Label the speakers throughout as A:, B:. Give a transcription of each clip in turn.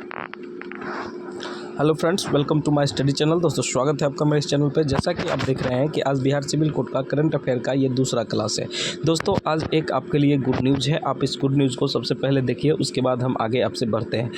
A: Hello friends, welcome to my study channel. दोस्तों, स्वागत है आपका मेरे इस चैनल पे। जैसा कि आप देख रहे हैं कि आज बिहार सिविल कोर्ट का करंट अफेयर का ये दूसरा क्लास है। दोस्तों, आज एक आपके लिए गुड न्यूज़ है। आप इस गुड न्यूज़ को सबसे पहले देखिए, उसके बाद हम आगे आपसे बढ़ते हैं।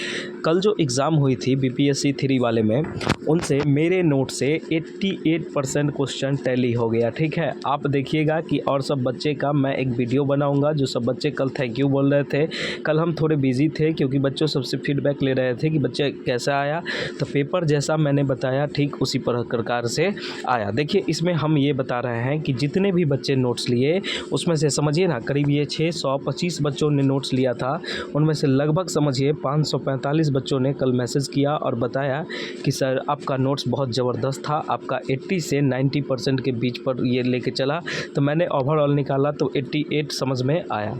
A: कल जो एग्ज़ाम हुई थी बीपीएससी 3 वाले में, उनसे मेरे नोट से 88% क्वेश्चन टैली हो गया। ठीक है, आप देखिएगा कि और सब बच्चे का मैं एक वीडियो बनाऊँगा। जो सब बच्चे कल थैंक यू बोल रहे थे, कल हम थोड़े बिजी थे क्योंकि बच्चों सबसे फीडबैक ले रहे थे कि बच्चे कैसा आया। तो पेपर जैसा मैंने बताया ठीक उसी प्रकार से आया। देखिए, इसमें हम ये बता रहे हैं कि जितने भी बच्चे नोट्स लिए उसमें से समझिए ना, करीब ये 625 बच्चों ने नोट्स लिया था। उनमें से लगभग समझिए 545 बच्चों ने कल मैसेज किया और बताया कि सर आपका नोट्स बहुत ज़बरदस्त था, आपका 80 से 90% के बीच पर ये लेके चला। तो मैंने ओवरऑल निकाला तो 88 समझ में आया।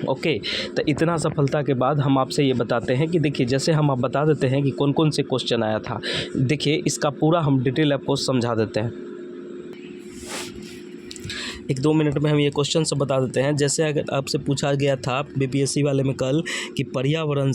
A: ओके, तो इतना सफलता के बाद हम आपसे ये बताते हैं कि देखिए, जैसे हम आप बता देते हैं कि कौन कौन से क्वेश्चन आया था। देखिए, इसका पूरा हम डिटेल आपको समझा देते हैं। 1-2 मिनट में हम ये क्वेश्चन सब बता देते हैं। जैसे अगर आपसे पूछा गया था बीपीएससी वाले में कल कि पर्यावरण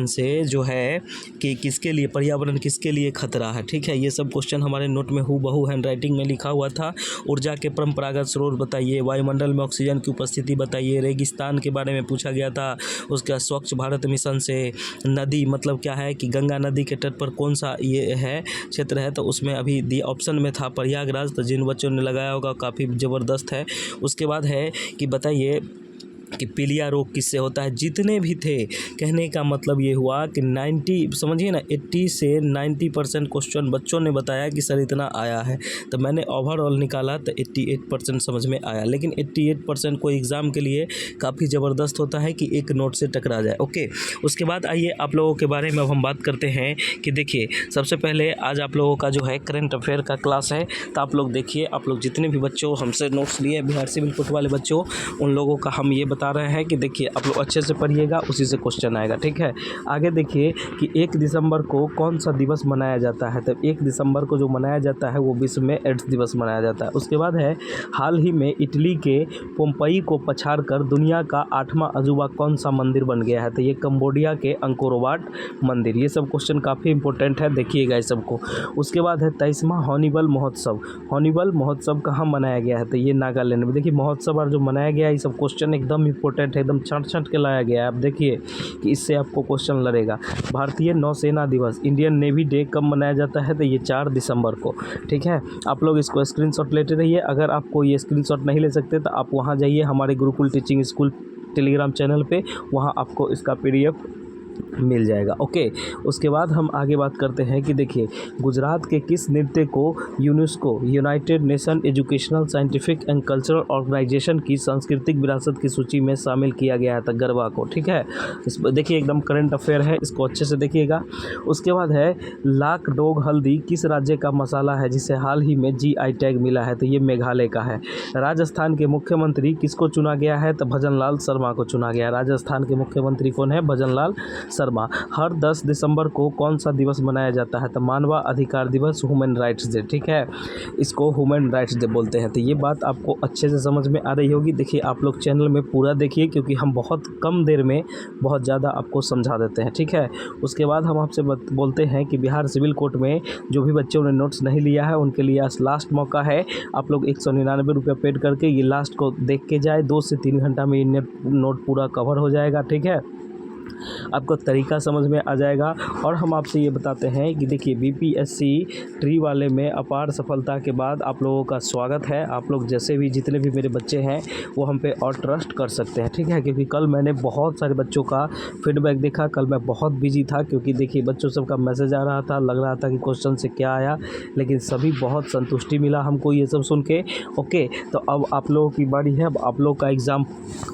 A: से जो है कि किसके लिए पर्यावरण किसके लिए खतरा है। ठीक है, ये सब क्वेश्चन हमारे नोट में हूबहू हैंडराइटिंग में लिखा हुआ था। ऊर्जा के परंपरागत स्रोत बताइए, वायुमंडल में ऑक्सीजन की उपस्थिति बताइए, रेगिस्तान के बारे में पूछा गया था। उसका स्वच्छ भारत मिशन से नदी मतलब क्या है कि गंगा नदी के तट पर कौन सा ये है क्षेत्र है, तो उसमें अभी दी ऑप्शन में था प्रयागराज। तो जिन बच्चों ने लगाया होगा काफ़ी ज़बरदस्त है। उसके बाद है कि बताइए कि पीलिया रोग किससे होता है। जितने भी थे, कहने का मतलब ये हुआ कि 90 समझिए ना, 80 से 90% क्वेश्चन बच्चों ने बताया कि सर इतना आया है। तो मैंने ओवरऑल निकाला तो 88% समझ में आया। लेकिन 88% कोई एग्ज़ाम के लिए काफ़ी ज़बरदस्त होता है कि एक नोट से टकरा जाए। ओके, उसके बाद आइए आप लोगों के बारे में अब हम बात करते हैं कि देखिए, सबसे पहले आज आप लोगों का जो है करंट अफेयर का क्लास है। तो आप लोग देखिए, आप लोग जितने भी बच्चों हमसे नोट्स लिए बिहार सिविल कोर्ट वाले बच्चों, उन लोगों का हम ये बता रहे हैं कि देखिए, आप लोग अच्छे से पढ़िएगा, उसी से क्वेश्चन आएगा। ठीक है, आगे देखिए कि 1 दिसंबर को कौन सा दिवस मनाया जाता है। तो 1 दिसंबर को जो मनाया जाता है वो विश्व में एड्स दिवस मनाया जाता है। उसके बाद है, हाल ही में इटली के पोम्पई को पछाड़कर दुनिया का 8वां अजूबा कौन सा मंदिर बन गया है। तो ये कंबोडिया के अंकोरवाट मंदिर। ये सब क्वेश्चन काफ़ी इंपॉर्टेंट है, देखिएगा इस सबको। उसके बाद है 23वां हॉर्नबिल महोत्सव। हॉर्नबिल महोत्सव कहाँ मनाया गया है। तो ये नागालैंड में। देखिए, महोत्सव और जो मनाया गया है, ये सब क्वेश्चन एकदम इंपॉर्टेंट है, एकदम छांट के लाया गया है। आप देखिए कि इससे आपको क्वेश्चन लड़ेगा। भारतीय नौसेना दिवस, इंडियन नेवी डे कब मनाया जाता है। तो ये 4 दिसंबर को। ठीक है, आप लोग इसको स्क्रीनशॉट लेते रहिए। अगर आपको ये स्क्रीनशॉट नहीं ले सकते तो आप वहाँ जाइए हमारे Gurukul teaching school Telegram channel पे, वहाँ आपको इसका PDF मिल जाएगा। ओके, उसके बाद हम आगे बात करते हैं कि देखिए, गुजरात के किस नृत्य को UNESCO united nation educational scientific and cultural organisation की सांस्कृतिक विरासत की सूची में शामिल किया गया था, गरबा को। ठीक है, इस देखिए एकदम करंट अफेयर है, इसको अच्छे से देखिएगा। उसके बाद है, लाक डोग हल्दी किस राज्य का मसाला है जिसे हाल ही में GI टैग मिला है। तो ये मेघालय का है। राजस्थान के मुख्यमंत्री किसको चुना गया है। तो भजनलाल शर्मा को चुना गया है। राजस्थान के मुख्यमंत्री कौन है, भजनलाल शर्मा। हर 10 दिसंबर को कौन सा दिवस मनाया जाता है। तो मानव अधिकार दिवस, ह्यूमन राइट्स डे। ठीक है, इसको ह्यूमन राइट्स डे बोलते हैं। तो ये बात आपको अच्छे से समझ में आ रही होगी। देखिए, आप लोग चैनल में पूरा देखिए क्योंकि हम बहुत कम देर में बहुत ज़्यादा आपको समझा देते हैं। ठीक है, उसके बाद हम आपसे बोलते हैं कि बिहार सिविल कोर्ट में जो भी बच्चों ने नोट्स नहीं लिया है उनके लिए आज लास्ट मौका है। आप लोग 199 रुपये पेड करके ये लास्ट को देख के जाए। 2 से 3 घंटा में ये नोट पूरा कवर हो जाएगा। ठीक है, आपको तरीका समझ में आ जाएगा। और हम आपसे ये बताते हैं कि देखिए, बीपीएससी 3 वाले में अपार सफलता के बाद आप लोगों का स्वागत है। आप लोग जैसे भी जितने भी मेरे बच्चे हैं वो हम पे और ट्रस्ट कर सकते हैं। ठीक है, क्योंकि कल मैंने बहुत सारे बच्चों का फीडबैक देखा। कल मैं बहुत बिजी था क्योंकि देखिए बच्चों सबका मैसेज आ रहा था, लग रहा था कि क्वेश्चन से क्या आया, लेकिन सभी बहुत संतुष्टि मिला हमको ये सब सुन के। ओके, तो अब आप लोगों की बारी है। अब आप लोग का एग्ज़ाम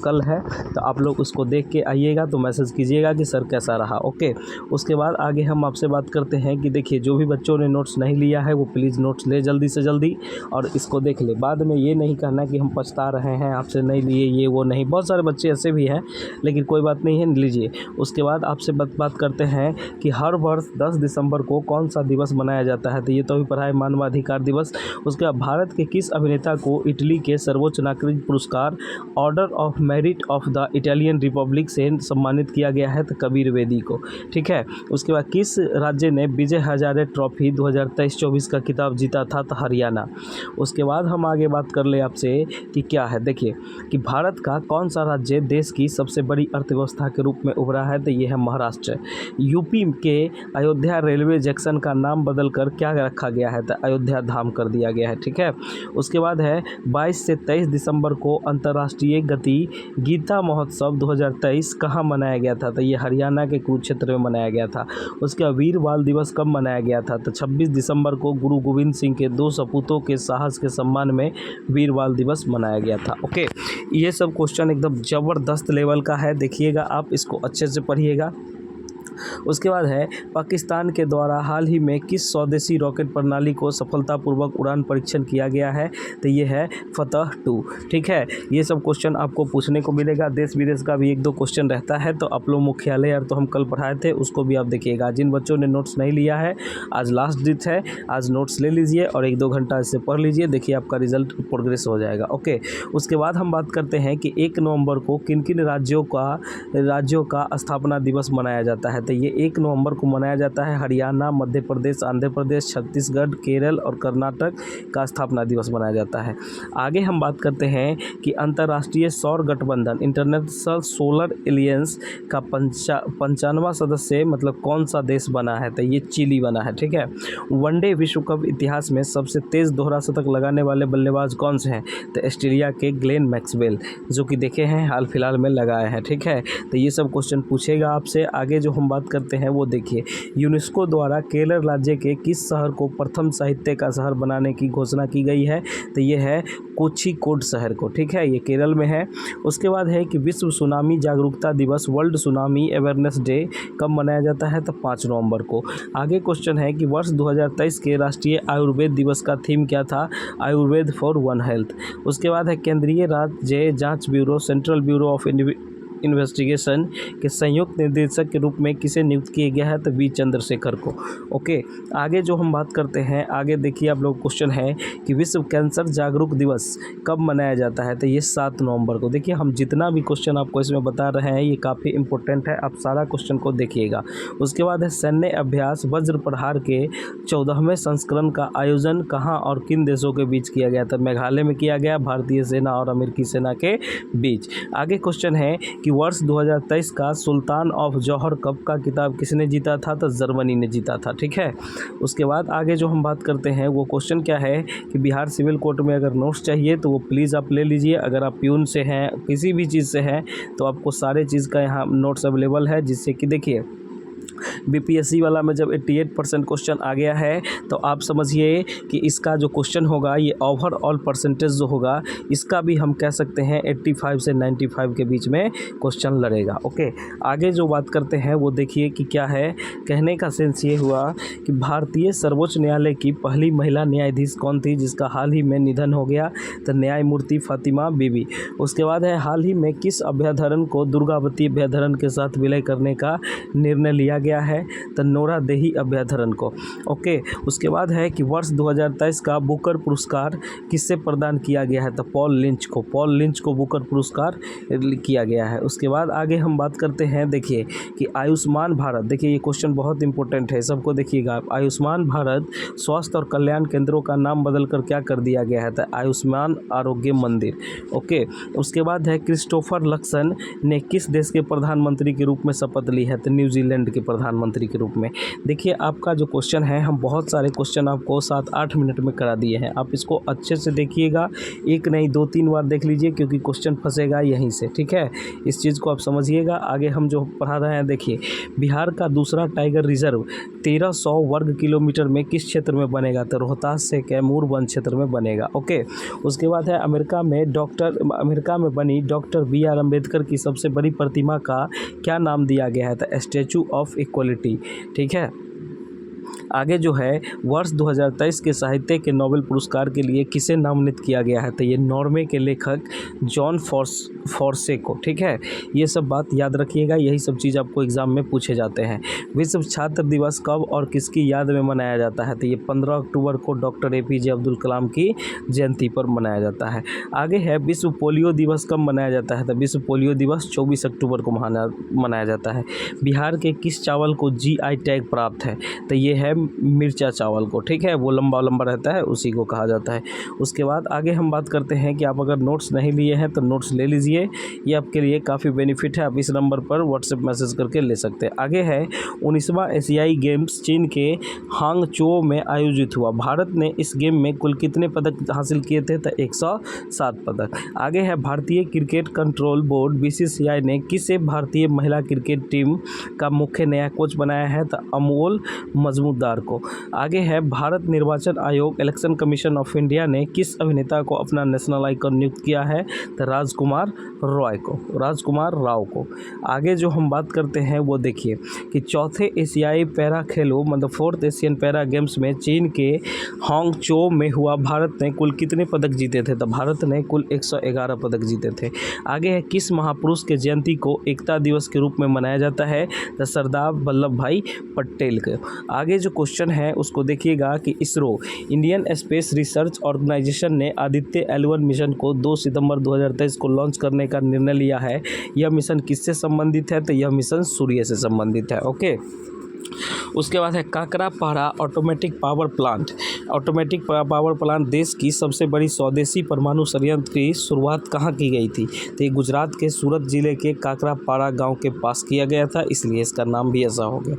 A: कल है, तो आप लोग उसको देख के आइएगा तो मैसेज कीजिएगा कि सर कैसा रहा। ओके, उसके बाद आगे हम आपसे बात करते हैं कि देखिए, जो भी बच्चों ने नोट्स नहीं लिया है वो प्लीज़ नोट्स ले जल्दी से जल्दी और इसको देख ले। बाद में ये नहीं कहना कि हम पछता रहे हैं आपसे नहीं लिए, ये वो नहीं। बहुत सारे बच्चे ऐसे भी हैं, लेकिन कोई बात नहीं है, लीजिए। उसके बाद आपसे बात करते हैं कि हर वर्ष 10 दिसंबर को कौन सा दिवस मनाया जाता है। तो ये तो अभी पढ़ा है, मानवाधिकार दिवस। उसके बाद भारत के किस अभिनेता को इटली के सर्वोच्च नागरिक पुरस्कार order of merit of the Italian Republic से सम्मानित किया गया है? तो कबीर वेदी को। ठीक है, उसके बाद किस राज्य ने विजय हजारे ट्रॉफी 2023-24 का खिताब जीता था? तो हरियाणा। उसके बाद हम आगे बात कर ले आपसे कि क्या है, देखिए कि भारत का कौन सा राज्य देश की सबसे बड़ी अर्थव्यवस्था के रूप में उभरा है? तो ये है महाराष्ट्र। यूपी के अयोध्या रेलवे जंक्शन का नाम बदलकर क्या रखा गया है? तो अयोध्या धाम कर दिया गया है। ठीक है, उसके बाद है 22 से 23 दिसंबर को अंतर्राष्ट्रीय गीता महोत्सव 2023 कहाँ मनाया गया था? तो ये हरियाणा के कुरुक्षेत्र में मनाया गया था। उसके बाद वीर बाल दिवस कब मनाया गया था? तो 26 दिसंबर को गुरु गोविंद सिंह के 2 सपूतों के साहस के सम्मान में वीर बाल दिवस मनाया गया था। ओके, ये सब क्वेश्चन एकदम ज़बरदस्त लेवल का है, देखिएगा आप इसको अच्छे से पढ़िएगा। उसके बाद है पाकिस्तान के द्वारा हाल ही में किस स्वदेशी रॉकेट प्रणाली को सफलतापूर्वक उड़ान परीक्षण किया गया है? तो ये है फतह 2। ठीक है, ये सब क्वेश्चन आपको पूछने को मिलेगा। देश विदेश का भी 1-2 क्वेश्चन रहता है। तो आप लोग मुख्यालय यार तो हम कल पढ़ाए थे, उसको भी आप देखिएगा। जिन बच्चों ने नोट्स नहीं लिया है, आज लास्ट डेट है, आज नोट्स ले लीजिए और 1-2 घंटा इससे पढ़ लीजिए, देखिए आपका रिजल्ट प्रोग्रेस हो जाएगा। ओके, उसके बाद हम बात करते हैं कि 1 नवंबर को किन किन राज्यों का स्थापना दिवस मनाया जाता है? तो ये 1 नवंबर को मनाया जाता है हरियाणा, मध्य प्रदेश, आंध्र प्रदेश, छत्तीसगढ़, केरल और कर्नाटक का स्थापना दिवस मनाया जाता है। आगे हम बात करते हैं कि अंतर्राष्ट्रीय सौर गठबंधन इंटरनेशनल सोलर एलियंस का 95वां सदस्य मतलब कौन सा देश बना है? तो ये चिली बना है। ठीक है, वनडे विश्व कप इतिहास में सबसे तेज़ दोहरा शतक लगाने वाले बल्लेबाज कौन से हैं? तो ऑस्ट्रेलिया के ग्लेन मैक्सवेल, जो कि देखे हैं हाल फिलहाल में लगाए हैं। ठीक है, तो ये सब क्वेश्चन पूछेगा आपसे। आगे जो हम बात करते हैं वो देखिए, यूनेस्को द्वारा केरल राज्य के किस शहर को प्रथम साहित्य का शहर बनाने की घोषणा की गई है? तो ये है कोझिकोड शहर को। ठीक है, ये केरल में है। उसके बाद है कि विश्व सुनामी जागरूकता दिवस वर्ल्ड सुनामी अवेयरनेस डे कब मनाया जाता है? तो 5 नवंबर को। आगे क्वेश्चन है कि वर्ष 2023 के राष्ट्रीय आयुर्वेद दिवस का थीम क्या था? Ayurveda for one health. उसके बाद है केंद्रीय राज्य जांच bureau central bureau of investigation के संयुक्त निर्देशक के रूप में किसे नियुक्त किया गया है? तो वी चंद्रशेखर को। ओके, आगे जो हम बात करते हैं, आगे देखिए आप लोग क्वेश्चन है कि विश्व कैंसर जागरूक दिवस कब मनाया जाता है? तो ये 7 नवंबर को। देखिए हम जितना भी क्वेश्चन आपको इसमें बता रहे हैं ये काफ़ी इंपॉर्टेंट है, आप सारा क्वेश्चन को देखिएगा। उसके बाद है सैन्य अभ्यास वज्र प्रहार के 14वें संस्करण का आयोजन कहाँ और किन देशों के बीच किया गया? तो मेघालय में किया गया, भारतीय सेना और अमेरिकी सेना के बीच। आगे क्वेश्चन है कि वर्ष 2023 का सुल्तान ऑफ जौहर कप का खिताब किसने जीता था? तो जर्मनी ने जीता था। ठीक है, उसके बाद आगे जो हम बात करते हैं वो क्वेश्चन क्या है कि बिहार सिविल कोर्ट में अगर नोट्स चाहिए तो वो प्लीज़ आप ले लीजिए। अगर आप प्यून से हैं, किसी भी चीज़ से हैं, तो आपको सारे चीज़ का यहाँ नोट्स अवेलेबल है, जिससे कि देखिए बीपीएससी वाला में जब 88% क्वेश्चन आ गया है तो आप समझिए कि इसका जो क्वेश्चन होगा ये ओवरऑल परसेंटेज जो होगा इसका भी हम कह सकते हैं 85 से 95 के बीच में क्वेश्चन लड़ेगा। ओके, आगे जो बात करते हैं वो देखिए कि क्या है। कहने का सेंस ये हुआ कि भारतीय सर्वोच्च न्यायालय की पहली महिला न्यायाधीश कौन थी जिसका हाल ही में निधन हो गया? तो न्यायमूर्ति फातिमा बीबी। उसके बाद है हाल ही में किस अभ्यारण्य को दुर्गावती अभ्यारण्य के साथ विलय करने का निर्णय लिया गया है? तो नोरादेही अभ्यारण्य को। ओके, उसके बाद है कि वर्ष 2023 का बुकर पुरस्कार किससे प्रदान किया गया है? तो पॉल लिंच को। पॉल लिंच को बुकर पुरस्कार किया गया है। उसके बाद आगे हम बात करते हैं, देखिए कि आयुष्मान भारत, देखिए ये क्वेश्चन बहुत इंपॉर्टेंट है, सबको देखिएगा। आयुष्मान भारत स्वास्थ्य और कल्याण केंद्रों का नाम बदलकर क्या कर दिया गया है? तो आयुष्मान आरोग्य मंदिर। ओके, उसके बाद है क्रिस्टोफर लक्सन ने किस देश के प्रधानमंत्री के रूप में शपथ ली है? तो न्यूजीलैंड के प्रधानमंत्री के रूप में। देखिए आपका जो क्वेश्चन है, हम बहुत सारे क्वेश्चन आपको 7-8 मिनट में करा दिए हैं, आप इसको अच्छे से देखिएगा, एक नहीं 2-3 बार देख लीजिए क्योंकि क्वेश्चन फंसेगा यहीं से। ठीक है, इस चीज़ को आप समझिएगा। आगे हम जो पढ़ा रहे हैं, देखिए बिहार का दूसरा टाइगर रिजर्व 1300 वर्ग किलोमीटर में किस क्षेत्र में बनेगा? तो रोहतास से कैमूर वन क्षेत्र में बनेगा। ओके, उसके बाद है अमेरिका में बनी डॉक्टर BR अम्बेडकर की सबसे बड़ी प्रतिमा का क्या नाम दिया गया है? तो स्टैचू ऑफ इक्वलिटी। ठीक है, आगे जो है वर्ष 2023 के साहित्य के नोबेल पुरस्कार के लिए किसे नामित किया गया है, तो ये नॉर्वे के लेखक जॉन फॉर्से को। ठीक है, ये सब बात याद रखिएगा, यही सब चीज़ आपको एग्जाम में पूछे जाते हैं। विश्व छात्र दिवस कब और किसकी याद में मनाया जाता है, तो ये 15 अक्टूबर को डॉक्टर APJ अब्दुल कलाम की जयंती पर मनाया जाता है। आगे है विश्व पोलियो दिवस कब मनाया जाता है, तो विश्व पोलियो दिवस 24 अक्टूबर को मनाया जाता है। बिहार के किस चावल को GI टैग प्राप्त है, तो ये है मिर्चा चावल को। ठीक है, वो लंबा लंबा रहता है, उसी को कहा जाता है। उसके बाद आगे हम बात करते हैं कि आप अगर नोट्स नहीं लिए हैं तो नोट्स ले लीजिए, ये आपके लिए काफ़ी बेनिफिट है। आप इस नंबर पर व्हाट्सएप मैसेज करके ले सकते हैं। आगे है 19वां एशियाई गेम्स चीन के हांगचो में आयोजित हुआ। भारत ने इस गेम में कुल कितने पदक हासिल किए थे, तो 107 पदक। आगे है भारतीय क्रिकेट कंट्रोल बोर्ड BCCI ने किसे भारतीय महिला क्रिकेट टीम का मुख्य नया कोच बनाया है, तो अमोल मजमूदार को। आगे है भारत निर्वाचन आयोग इलेक्शन कमीशन ऑफ इंडिया ने किस अभिनेता को अपना नेशनल आइकन नियुक्त किया है, तो राजकुमार राव को। आगे जो हम बात करते हैं वो देखिए कि चौथे एशियाई पैरा खेलों मतलब 4th एशियन पैरा गेम्स में चीन के हांगचो में हुआ। भारत ने कुल कितने पदक जीते थे, तो भारत ने कुल 111 पदक जीते थे। आगे है किस महापुरुष के जयंती को एकता दिवस के रूप में मनाया जाता है, तो सरदार वल्लभ भाई पटेल के। आगे जो क्वेश्चन है उसको देखिएगा कि ISRO Indian space research organisation ने आदित्य L1 मिशन को 2 सितंबर 2023 को लॉन्च करने का निर्णय लिया है। यह मिशन किससे संबंधित है, तो यह मिशन सूर्य से संबंधित है। ओके, उसके बाद है काकरापारा ऑटोमेटिक पावर प्लांट देश की सबसे बड़ी स्वदेशी परमाणु संयंत्र की शुरुआत कहाँ की गई थी, तो ये गुजरात के सूरत जिले के काकरापारा गांव के पास किया गया था, इसलिए इसका नाम भी ऐसा हो गया।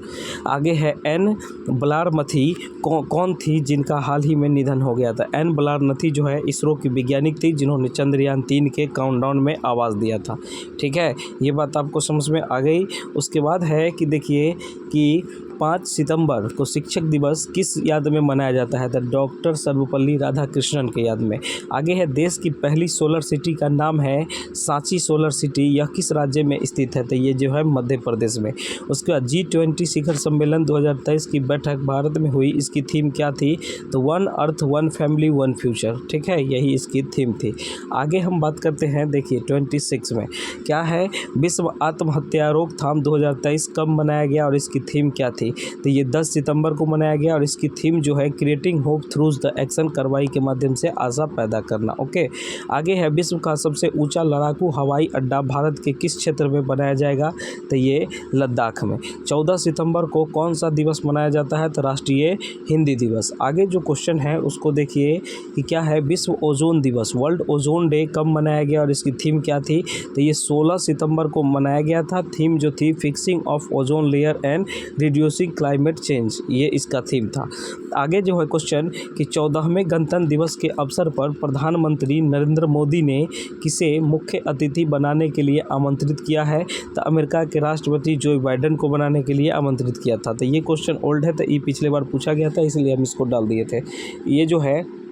A: आगे है N बलारमथी कौन थी जिनका हाल ही में निधन हो गया था। N बलारमथी जो है इसरो की वैज्ञानिक थी जिन्होंने चंद्रयान 3 के काउंटडाउन में आवाज़ दिया था। ठीक है, ये बात आपको समझ में आ गई। उसके बाद है कि देखिए कि 5 सितंबर को शिक्षक दिवस किस याद में मनाया जाता है, तो डॉक्टर सर्वपल्ली राधाकृष्णन के याद में। आगे है देश की पहली सोलर सिटी का नाम है सांची सोलर सिटी, यह किस राज्य में स्थित है, तो ये जो है मध्य प्रदेश में। उसके बाद G20 शिखर सम्मेलन 2023 की बैठक भारत में हुई, इसकी थीम क्या थी, तो 1 अर्थ 1 फैमिली 1 फ्यूचर। ठीक है, यही इसकी थीम थी। आगे हम बात करते हैं देखिए 26 में क्या है, विश्व आत्महत्या रोकथाम 2023 कब मनाया गया और इसकी थीम क्या थी, तो ये 10 सितंबर को मनाया गया और इसकी थीम जो है creating hope throughs the action, कार्रवाई के माध्यम से आशा पैदा करना। ओके, आगे है विश्व का सबसे ऊंचा लड़ाकू हवाई अड्डा भारत के किस क्षेत्र में बनाया जाएगा, तो ये लद्दाख में। 14 सितंबर को कौन सा दिवस मनाया जाता है, तो राष्ट्रीय हिंदी दिवस। आगे जो क्वेश्चन है उसको देखिए कि क्या है, विश्व ओजोन दिवस वर्ल्ड ओजोन डे कब मनाया गया और इसकी थीम क्या थी, तो ये 16 सितंबर को मनाया गया था। थीम जो थी fixing of ozone layer and reducing climate change, ये इसका थीम था। आगे जो है क्वेश्चन कि 14वें गणतंत्र दिवस के अवसर पर प्रधानमंत्री नरेंद्र मोदी ने किसे मुख्य अतिथि बनाने के लिए आमंत्रित किया है, तो अमेरिका के राष्ट्रपति जो बाइडेन को बनाने के लिए आमंत्रित किया था। तो ये क्वेश्चन ओल्ड है, तो ये पिछले बार पूछा गया था इसलिए हम इसको डाल दिए थे। ये जो है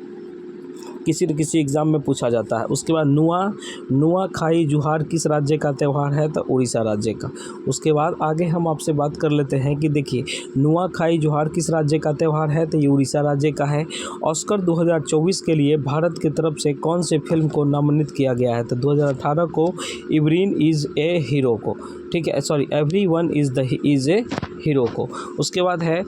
A: किसी न किसी एग्ज़ाम में पूछा जाता है। उसके बाद नुआखाई जुहार किस राज्य का त्यौहार है, तो उड़ीसा राज्य का। उसके बाद आगे हम आपसे बात कर लेते हैं कि देखिए नुआखाई जुहार किस राज्य का त्यौहार है, तो ये उड़ीसा राज्य का है। ऑस्कर 2024 के लिए भारत की तरफ से कौन से फिल्म को नामांकित किया गया है, तो 2018 को एवरीवन इज़ ए हीरो को। ठीक है, sorry everyone is a hero को। उसके बाद है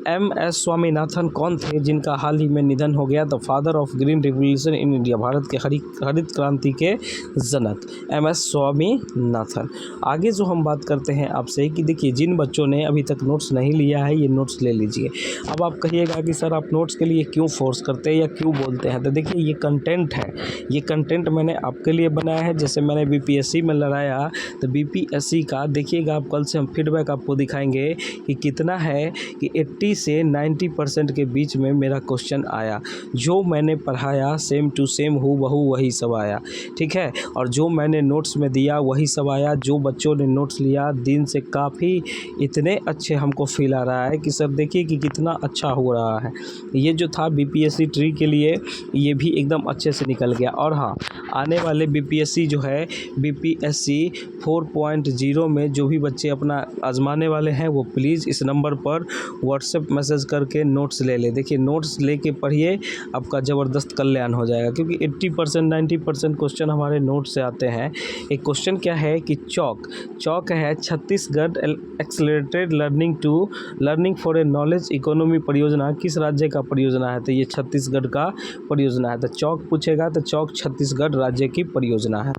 A: MS स्वामीनाथन कौन थे जिनका हाल ही में निधन हो गया, तो father of green revolution in India, Bharat के हरित क्रांति के जनक MS स्वामीनाथन। आगे जो हम बात करते हैं आपसे कि देखिए जिन बच्चों ने अभी तक नोट्स नहीं लिया है ये नोट्स ले लीजिए। अब आप कहिएगा कि सर आप नोट्स के लिए क्यों फोर्स करते हैं या क्यों बोलते हैं, तो देखिए ये कंटेंट है, ये कंटेंट मैंने आपके लिए बनाया है। जैसे मैंने BPSC में लड़ाया तो BPSC का देखिएगा, आप कल से हम फीडबैक आपको दिखाएंगे कि कितना है कि 80 से 90% के बीच में मेरा क्वेश्चन आया। जो मैंने पढ़ाया सेम टू सेम हूबहू वही सब आया। ठीक है, और जो मैंने नोट्स में दिया वही सब आया। जो बच्चों ने नोट्स लिया दिन से काफ़ी इतने अच्छे हमको फील आ रहा है कि सर देखिए कि कितना अच्छा हो रहा है। ये जो था BPSC ट्री के लिए ये भी एकदम अच्छे से निकल गया। और हाँ, आने वाले BPSC जो है BPSC 4.0 वीडियो में जो भी बच्चे अपना आजमाने वाले हैं वो प्लीज़ इस नंबर पर व्हाट्सएप मैसेज करके नोट्स ले ले। देखिए नोट्स लेके पढ़िए, आपका ज़बरदस्त कल्याण हो जाएगा, क्योंकि 80% 90% क्वेश्चन हमारे नोट से आते हैं। एक क्वेश्चन क्या है कि चौक है Chhattisgarh accelerated learning for a knowledge economy परियोजना किस राज्य का परियोजना है? तो ये छत्तीसगढ़ का परियोजना है। तो चौक पूछेगा तो चौक छत्तीसगढ़ राज्य की परियोजना है।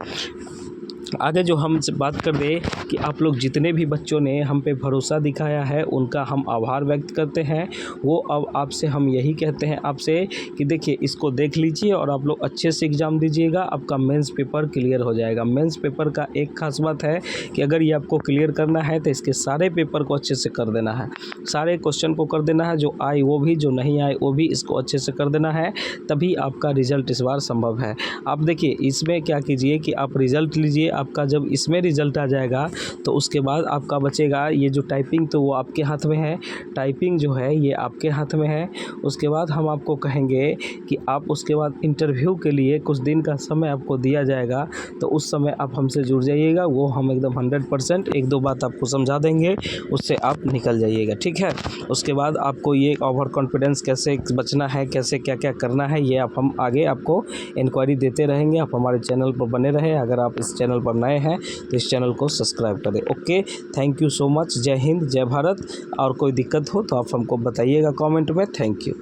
A: आगे जो हम बात कर दें कि आप लोग जितने भी बच्चों ने हम पे भरोसा दिखाया है उनका हम आभार व्यक्त करते हैं। वो अब आपसे हम यही कहते हैं आपसे कि देखिए इसको देख लीजिए और आप लोग अच्छे से एग्ज़ाम दीजिएगा, आपका मेंस पेपर क्लियर हो जाएगा। मेंस पेपर का एक खास बात है कि अगर ये आपको क्लियर करना है तो इसके सारे पेपर को अच्छे से कर देना है, सारे क्वेश्चन को कर देना है, जो आए वो भी, जो नहीं आए वो भी, इसको अच्छे से कर देना है, तभी आपका रिज़ल्ट इस बार संभव है। आप देखिए इसमें क्या कीजिए कि आप रिज़ल्ट लीजिए, आपका जब इसमें रिज़ल्ट आ जाएगा तो उसके बाद आपका बचेगा ये जो टाइपिंग, तो वो आपके हाथ में है, टाइपिंग जो है ये आपके हाथ में है। उसके बाद हम आपको कहेंगे कि आप उसके बाद इंटरव्यू के लिए कुछ दिन का समय आपको दिया जाएगा, तो उस समय आप हमसे जुड़ जाइएगा, वो हम एकदम 100% 1-2 बात आपको समझा देंगे, उससे आप निकल जाइएगा, ठीक है। उसके बाद आपको ये ओवर कॉन्फिडेंस कैसे बचना है, कैसे क्या क्या करना है, ये हम आगे आपको इंक्वायरी देते रहेंगे। आप हमारे चैनल पर बने रहें। अगर आप इस चैनल पर नए हैं तो इस चैनल को सब्सक्राइब करें। Okay, thank you so much. जय हिंद, जय भारत। और कोई दिक्कत हो तो आप हमको बताइएगा कमेंट में। Thank you.